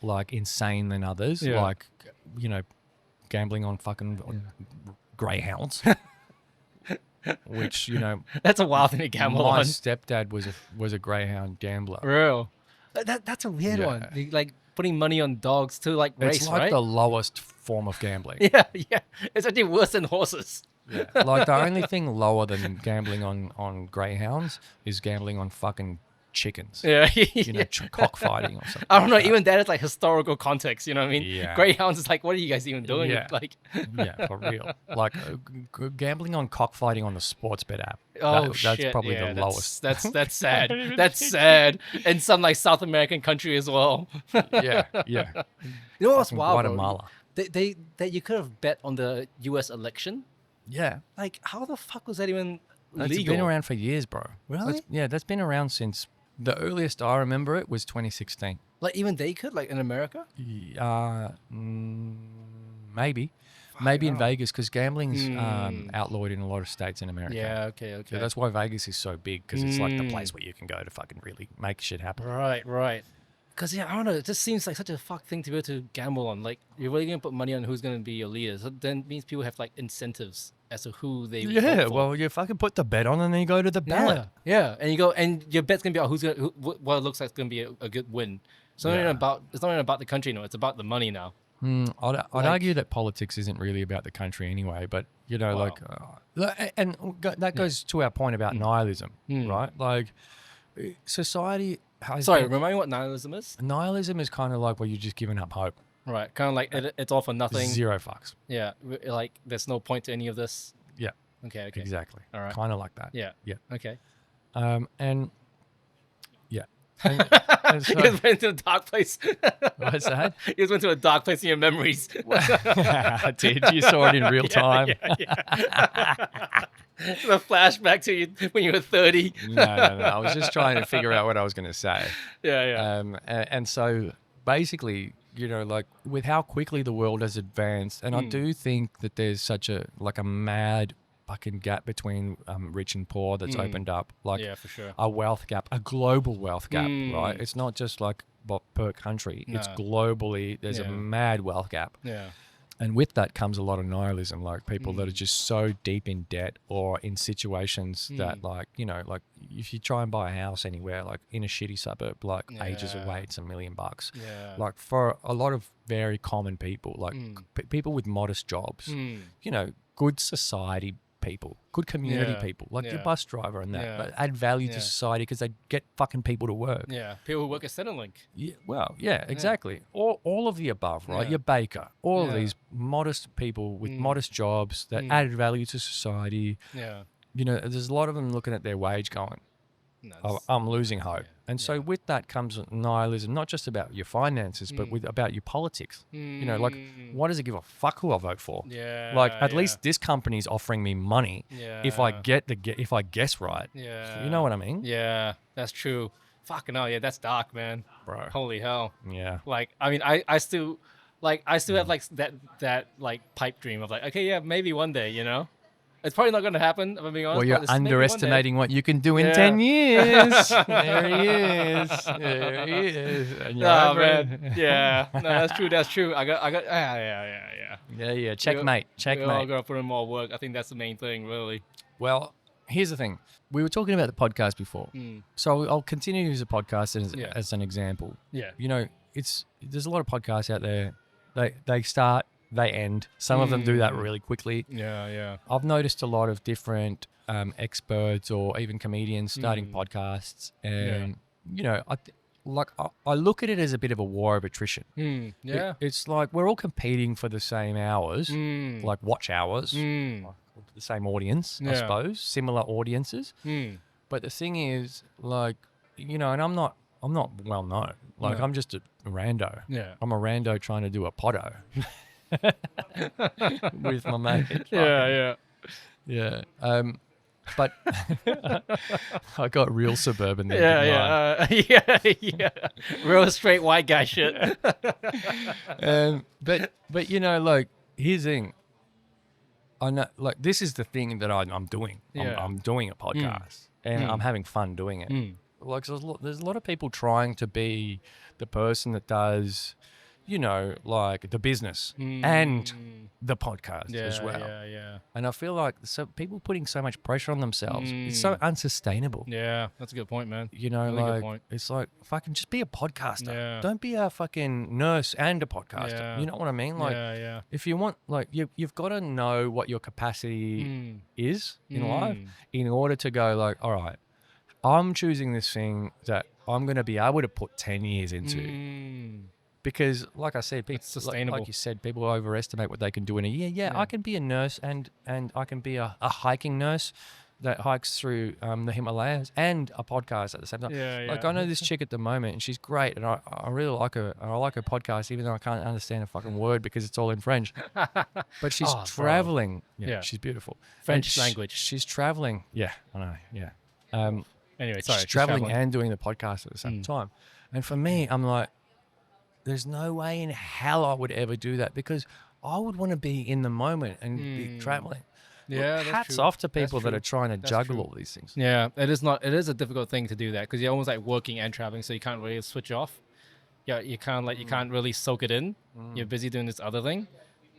like insane than others. Yeah. Like, you know, gambling on fucking greyhounds, which, you know, That's a wild thing to gamble my on. stepdad was a greyhound gambler. Real. That's a weird Yeah. one. Like putting money on dogs to like race, It's like right? the lowest form of gambling. Yeah. It's actually worse than horses. Yeah. Like, the only thing lower than gambling on greyhounds is gambling on fucking chickens. Yeah. You know, cockfighting or something. I don't know. Even that is like historical context. You know what I mean? Yeah. Greyhounds is like, what are you guys even doing? Yeah. Like, Yeah, for real. Like, gambling on cockfighting on the sports bet app. oh That's shit. probably yeah, the lowest. That's sad. That's sad. In some like South American country as well. Yeah. You know what's Fucking wild? bro? Guatemala. They that you could have bet on the U.S. election. Yeah. Like, how the fuck was that even It's legal? been around for years, bro. Really? That's been around since the earliest I remember it was 2016. Like, even they could, like in America. Maybe. Maybe in hell. Vegas, because gambling's outlawed in a lot of states in America. Yeah. Okay. So that's why Vegas is so big, because it's like the place where you can go to fucking really make shit happen. Right. Because, yeah, I don't know. It just seems like such a fuck thing to be able to gamble on. Like, you're really going to put money on who's going to be your leader. So then it means people have, like, incentives as to who they Yeah, vote for. well, you fucking put the bet on and then you go to the ballot. Yeah. And you go, and your bet's going to be on what it looks like is going to be a good win. It's not even about the country, no. It's about the money now. I'd argue that politics isn't really about the country anyway, but, you know, that goes to our point about nihilism, right? Like, society has Sorry, been- remind me what nihilism is? nihilism is kind of like where you're just giving up hope. Right. Kind of like it's all for nothing. Zero fucks. Yeah. Like, there's no point to any of this. Yeah, Okay. exactly. All right. Kind of like that. Yeah. Yeah. Okay. And yeah. And You so, just went into a dark place. what's that? You just went to a dark place in your memories. I did. You saw it in real time. The flashback to you when you were 30. No. I was just trying to figure out what I was going to say. Yeah. And so basically, you know, like, with how quickly the world has advanced, and I do think that there's such a mad fucking gap between rich and poor that's opened up, like Yeah, for sure. a wealth gap, a global wealth gap, right? It's not just like per country, it's No. globally, there's a Yeah. mad wealth gap. Yeah. And with that comes a lot of nihilism, like people that are just so deep in debt or in situations that, like, you know, like if you try and buy a house anywhere, like in a shitty suburb, like ages Yeah. away, it's $1 million bucks. Yeah. Like, for a lot of very common people, like people with modest jobs, you know, good society people, good community Yeah. people, like your Yeah. bus driver and that, Yeah. that add value Yeah. to society because they get fucking people to work. Yeah. People who work at Centrelink. Yeah, well, yeah, exactly. All of the above, right? Yeah. Your baker, all of Yeah. these modest people with modest jobs that added value to society. Yeah. You know, there's a lot of them looking at their wage going, No, oh, I'm losing hope. And so with that comes nihilism, not just about your finances, but about your politics. You know, like, what does it give a fuck who I vote for? Yeah. Like, at least this company's offering me money if I if I guess right. Yeah. You know what I mean? Yeah. That's true. Fucking hell. Yeah. That's dark, man. Bro. Holy hell. Yeah. Like, I mean, I still have like that like pipe dream of like, okay, yeah, maybe one day, you know? It's probably not going to happen, if I'm being honest. Well, but you're it's maybe one day. underestimating what you can do in Yeah. 10 years. There he is. There he is. And you're Nah, over man. it. Yeah. No, that's true. That's true. Yeah. Yeah. Checkmate. We're all Checkmate. going to put in more work. I think that's the main thing, really. Well, here's the thing. We were talking about the podcast before. So I'll continue to use the podcast as an example. Yeah. You know, there's a lot of podcasts out there. They start, they end. Some of them do that really quickly. Yeah. I've noticed a lot of different experts or even comedians starting podcasts, and you know, I look at it as a bit of a war of attrition. Yeah. It's like we're all competing for the same hours, like watch hours, like the same audience, I Yeah. suppose, similar audiences. But the thing is, like, you know, and I'm not well known. Like, I'm just a rando. Yeah. I'm a rando trying to do a podo with my mate. Yeah. Yeah. But I got real suburban there. Didn't I? Yeah. Real straight white guy shit. But you know, like, here's the thing. I know, like, this is the thing that I'm doing. Yeah. I'm doing a podcast, and I'm having fun doing it. Like, so there's a lot of people trying to be the person that does, you know, like the business and the podcast as well. Yeah. And I feel like people putting so much pressure on themselves, it's so unsustainable. Yeah, that's a good point, man. You know, Really good like, point. it's like, fucking just be a podcaster. Yeah. Don't be a fucking nurse and a podcaster. Yeah. You know what I mean? Like, Yeah. if you want, like, you've got to know what your capacity is in life in order to go, like, all right, I'm choosing this thing that I'm going to be able to put 10 years into. Because, like I said, people, sustainable. like you said, people overestimate what they can do in a year. Yeah, I can be a nurse and I can be a hiking nurse that hikes through the Himalayas and a podcast at the same time. Yeah. Like, I know this chick at the moment, and she's great, and I really like her. And I like her podcast, even though I can't understand a fucking word because it's all in French. But she's Oh, bro. traveling. Yeah. She's beautiful. French And language. She's traveling. Yeah, I know. Yeah. Anyway, sorry. She's traveling and doing the podcast at the same time. And for me, I'm like, there's no way in hell I would ever do that, because I would want to be in the moment and be traveling. Yeah, Look, that's hats true. off to That's people that true. are trying to That's juggle true. all these things. Yeah, it is a difficult thing to do that, because you're almost like working and traveling, so you can't really switch off. Yeah, you can't really soak it in. You're busy doing this other thing.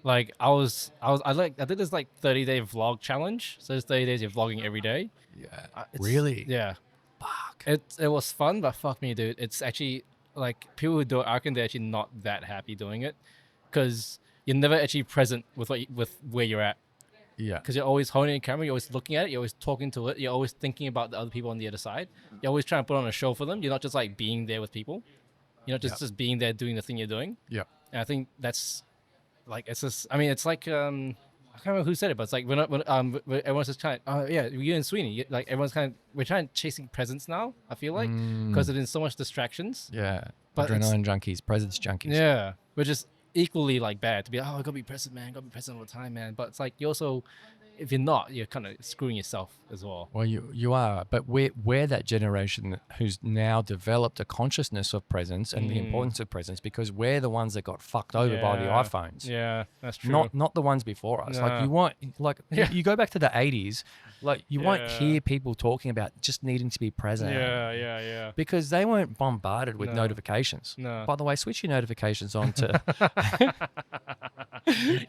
Like I did this like 30-day vlog challenge. So it's 30 days you're vlogging every day. Yeah. Really? Yeah. Fuck. It was fun, but fuck me, dude. It's actually like people who do it, I reckon they're actually not that happy doing it, because you're never actually present with with where you're at. Yeah. Because you're always holding a camera, you're always looking at it, you're always talking to it, you're always thinking about the other people on the other side. You're always trying to put on a show for them. You're not just like being there with people. You're not just being there doing the thing you're doing. Yeah. And I think that's like, it's just, I mean, it's like, I can't remember who said it, but it's like when everyone's just kind of, you and Sweeney, like everyone's we're trying chasing presents now, I feel like, because there's been so much distractions. Yeah. But Adrenaline junkies, presence junkies. Yeah. Which is equally like bad to be like, I gotta be present, man, gotta be present all the time, man. But it's like, you also, if you're not, you're kind of screwing yourself as well. Well, you are, but we're that generation who's now developed a consciousness of presence and the importance of presence, because we're the ones that got fucked over by the iPhones. Yeah, that's true. Not the ones before us. No. Like, you want, like, you go back to the 80s, like, you won't Yeah. hear people talking about just needing to be present. Yeah. Because they weren't bombarded with No. notifications. No. By the way, switch your notifications on to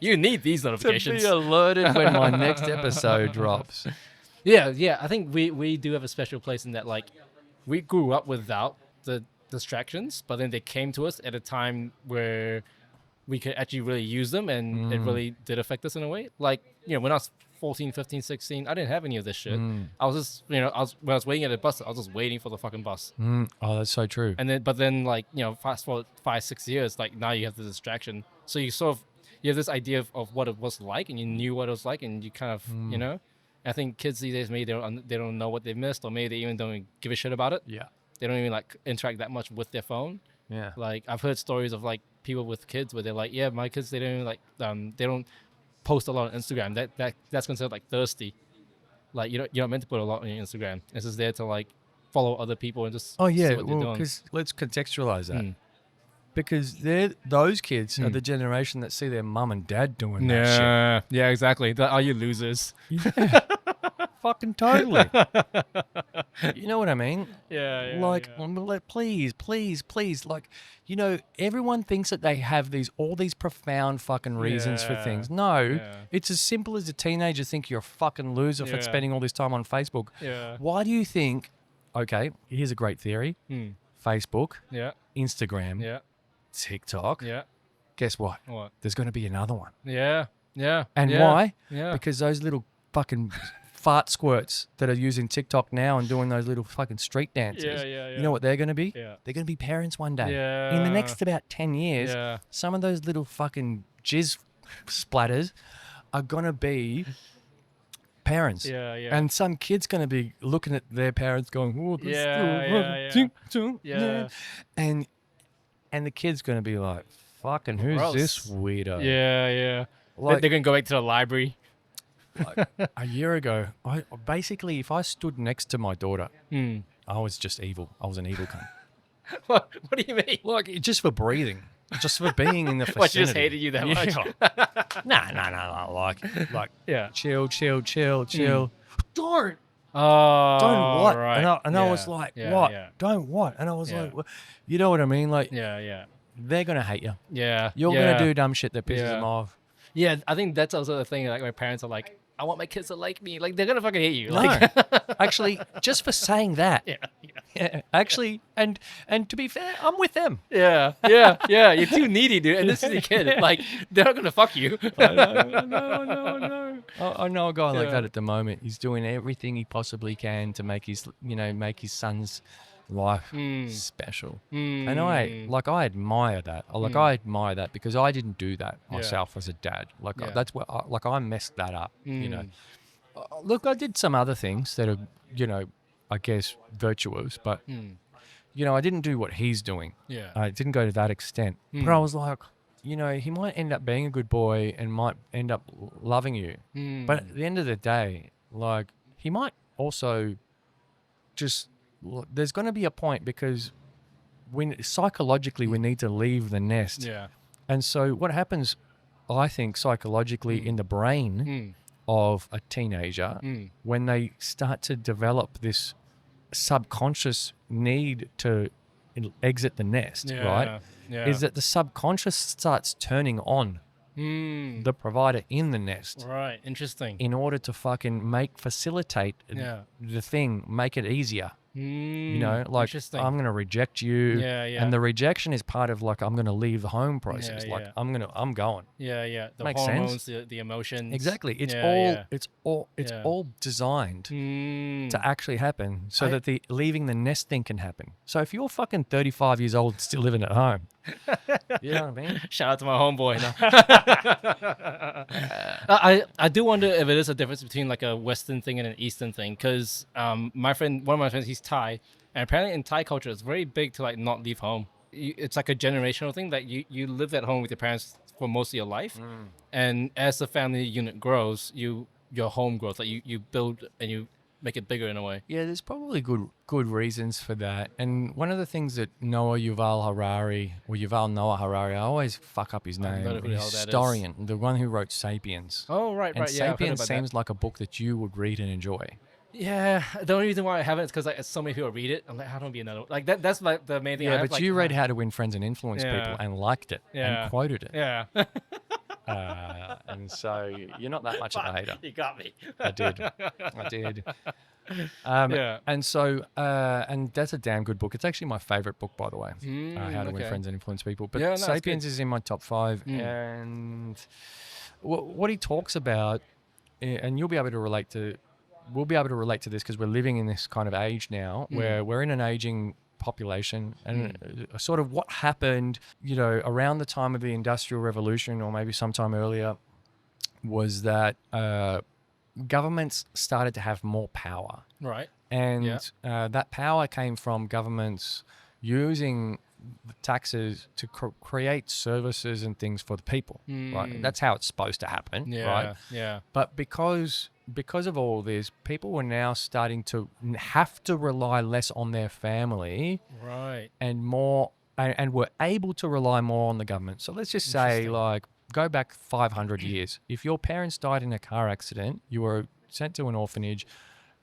You need these to notifications. be alerted when my next episode drops. Yeah. I think we do have a special place in that, like, we grew up without the distractions, but then they came to us at a time where we could actually really use them, and it really did affect us in a way. Like, when I was 14, 15, 16, I didn't have any of this shit. I was just, when I was waiting at a bus, I was just waiting for the fucking bus. Oh, that's so true. And then like, fast forward 5-6 years, like, now you have the distraction. So you sort of, you have this idea of what it was like, and you knew what it was like, and you kind of, I think kids these days, maybe they don't know what they've missed, or maybe they even don't give a shit about it. Yeah. They don't even like interact that much with their phone. Yeah. Like, I've heard stories of like people with kids where they're like, yeah, my kids, they don't even like, they don't post a lot on Instagram. That's considered like thirsty. Like, you're not meant to put a lot on your Instagram. It's just there to like follow other people and just Oh, yeah. see what they're Well, doing. because let's contextualize that. because those kids are the generation that see their mum and dad doing that shit. Yeah, exactly. Are you losers? Yeah. Fucking totally. You know what I mean? Please, like, everyone thinks that they have all these profound fucking reasons for things. No, it's as simple as a teenager think you're a fucking loser for spending all this time on Facebook. Yeah. Why do you think? Okay, here's a great theory. Facebook, Instagram, TikTok. Yeah. Guess what? What? There's going to be another one. Yeah. And why? Yeah. Because those little fucking fart squirts that are using TikTok now and doing those little fucking street dances. You know what they're going to be? Yeah. They're going to be parents one day. Yeah. In the next about 10 years, some of those little fucking jizz splatters are going to be parents. And some kid's going to be looking at their parents going, oh, this and the kid's going to be like, fucking, who's this weirdo? Yeah. Like, they're going to go back to the library. Like, a year ago, if I stood next to my daughter, I was just evil. I was an evil cunt. What do you mean? Like, just for breathing, just for being in the vicinity. What, she just hated you that much? No. Like, chill. Don't. Oh, Don't what? Right. And I was like, what? Yeah. Don't what? And I was like, you know what I mean? Like, Yeah. they're going to hate you. Yeah. You're going to do dumb shit that pisses them off. Yeah, I think that's also the thing. Like, my parents are like, I want my kids to like me. Like, they're going to fucking hate you. No. Like, Actually, just for saying that. Yeah. Actually, and to be fair, I'm with them. Yeah. You're too needy, dude. And this is a kid. Like, they're not going to fuck you. I know. I know a guy like that at the moment. He's doing everything he possibly can to make his son's life special. And I admire that. I admire that because I didn't do that myself as a dad. That's what I messed that up. Look, I did some other things that are, I guess virtuous, but I didn't do what he's doing. Yeah. I didn't go to that extent. But I was like, he might end up being a good boy and might end up loving you. But at the end of the day, like, he might also just, there's going to be a point because psychologically we need to leave the nest. Yeah. And so what happens, I think, psychologically in the brain of a teenager when they start to develop this subconscious need to exit the nest, right? Yeah. Is that the subconscious starts turning on the provider in the nest. Right. Interesting. In order to fucking facilitate the thing, make it easier. Like, I'm going to reject you. And the rejection is part of, like, I'm going to leave the home process. I'm going. The Makes hormones, sense. the emotions. Exactly. It's all designed to actually happen so that the leaving the nest thing can happen. So if you're fucking 35 years old still living at home, you know what I mean? Shout out to my homeboy. I do wonder if it is a difference between like a Western thing and an Eastern thing, because one of my friends, he's Thai, and apparently in Thai culture it's very big to like not leave home. It's like a generational thing that you live at home with your parents for most of your life, and as the family unit grows, your home grows. Like you build and you make it bigger in a way. Yeah, there's probably good reasons for that. And one of the things that Yuval Noah Harari, I always fuck up his name. Historian, the one who wrote *Sapiens*. Oh, right. And *Sapiens* seems like a book that you would read and enjoy. Yeah, the only reason why I haven't is because like so many people read it. I'm like, how don't be another one? Like that's like the main thing. Yeah, but you read How to Win Friends and Influence People and liked it and quoted it. Yeah. And so you're not that much of a hater. You got me. I did. And so, and that's a damn good book. It's actually my favorite book, by the way. How to Win Friends and Influence People. But *Sapiens* is in my top 5. And what he talks about, and you'll be able to relate to. We'll be able to relate to this because we're living in this kind of age now where we're in an aging population, and sort of what happened, around the time of the Industrial Revolution or maybe sometime earlier was that governments started to have more power. Right. And that power came from governments using the taxes to create services and things for the people. Right. That's how it's supposed to happen. Right. Yeah. But because of all this, people were now starting to have to rely less on their family, right, and more and were able to rely more on the government. So let's just say, like, go back 500 years. If your parents died in a car accident, you were sent to an orphanage,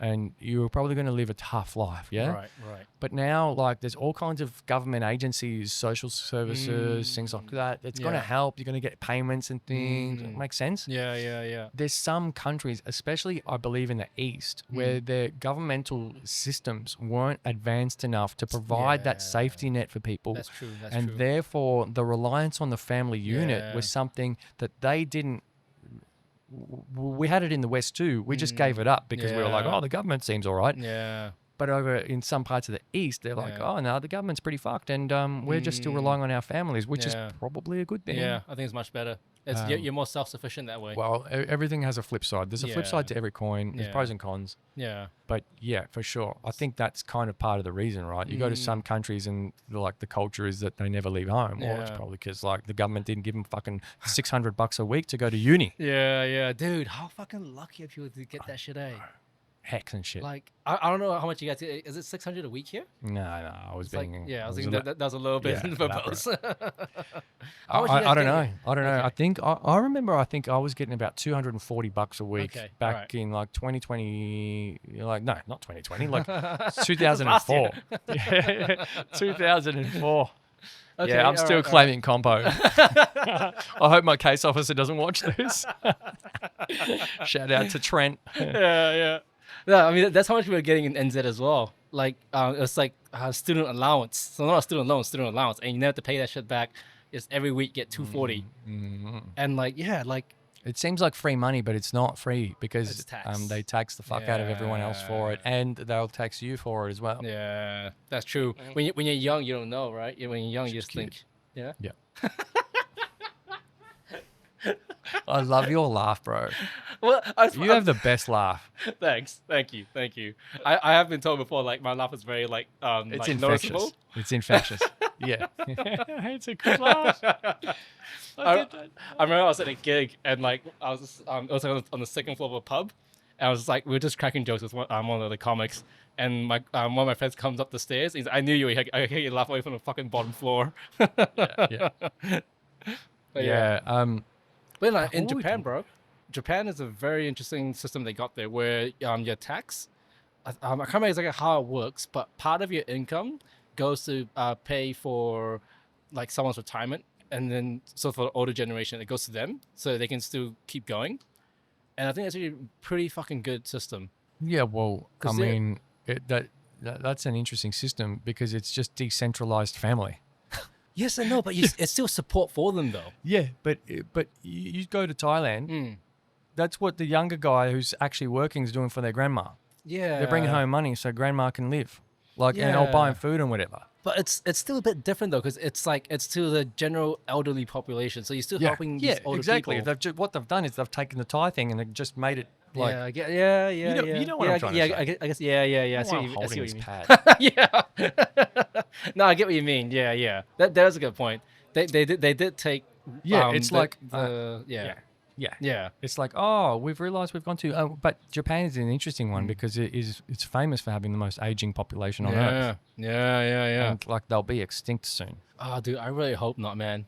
and you were probably going to live a tough life, yeah? Right. But now, like, there's all kinds of government agencies, social services, things like that. It's going to help. You're going to get payments and things. It makes sense? Yeah. There's some countries, especially I believe in the East, where their governmental systems weren't advanced enough to provide that safety net for people. That's true. And therefore, the reliance on the family unit was something that they didn't. We had it in the West too. We just gave it up because we were like, oh, the government seems all right. Yeah. But over in some parts of the East, they're like, oh, no, the government's pretty fucked. And we're just still relying on our families, which is probably a good thing. Yeah, I think it's much better. It's you're more self-sufficient that way. Well, everything has a flip side. There's a flip side to every coin. There's pros and cons. Yeah. But yeah, for sure. I think that's kind of part of the reason, right? You go to some countries and like the culture is that they never leave home. Well, it's probably because like the government didn't give them fucking $600 a week to go to uni. Yeah. Dude, how fucking lucky are people to get that shit, eh? Hacks and shit. Like, I don't know how much you guys get. Is it 600 a week here? No, I was It's like, being... I was thinking that was a little bit verbose. I don't know. I think I remember. I think I was getting about $240 a week back in like 2020. Like no, not 2020. Like 2004. 2004. Okay, yeah, I'm still claiming compo. I hope my case officer doesn't watch this. Shout out to Trent. Yeah. No, I mean that's how much we were getting in NZ as well. Like it's like student allowance. So not a student loan, student allowance, and you never have to pay that shit back. It's every week get $240, and like it seems like free money, but it's not free because they tax the fuck out of everyone else for it, and they'll tax you for it as well. Yeah, that's true. When you're young, you don't know, right? When you're young, you just think, yeah. I love your laugh, bro. Well, you have the best laugh. Thanks, thank you. I have been told before, like my laugh is very like it's like infectious. noticeable. It's infectious. Yeah, it's a good laugh. I remember I was at a gig and like I was just, it was like on the second floor of a pub, and I was like we were just cracking jokes with one of the comics, and my one of my friends comes up the stairs. He's, I knew you. I hear you laugh away from the fucking bottom floor. Yeah. But like, in Japan, bro, Japan is a very interesting system they got there where your tax, I can't remember exactly how it works, but part of your income goes to pay for like someone's retirement, and then so for the older generation it goes to them so they can still keep going. And I think that's a pretty fucking good system. Yeah, well, I mean that's an interesting system because it's just decentralized family. Yes and no, but it's still support for them though. Yeah, but you go to Thailand, that's what the younger guy who's actually working is doing for their grandma. Yeah, they're bringing home money so grandma can live, like, and I'll buy food and whatever. But it's still a bit different though, because it's like it's to the general elderly population, so you're still helping these older exactly. people. What they've done is they've taken the Thai thing and they've just made it like You know what I'm trying to say. I guess I see what you mean. Pad. Yeah. No, I get what you mean. Yeah. That is a good point. They did take. It's like Yeah. It's like, oh, we've realized we've gone to, but Japan is an interesting one because it's famous for having the most aging population on Earth. Yeah. And like they'll be extinct soon. Oh, dude, I really hope not, man.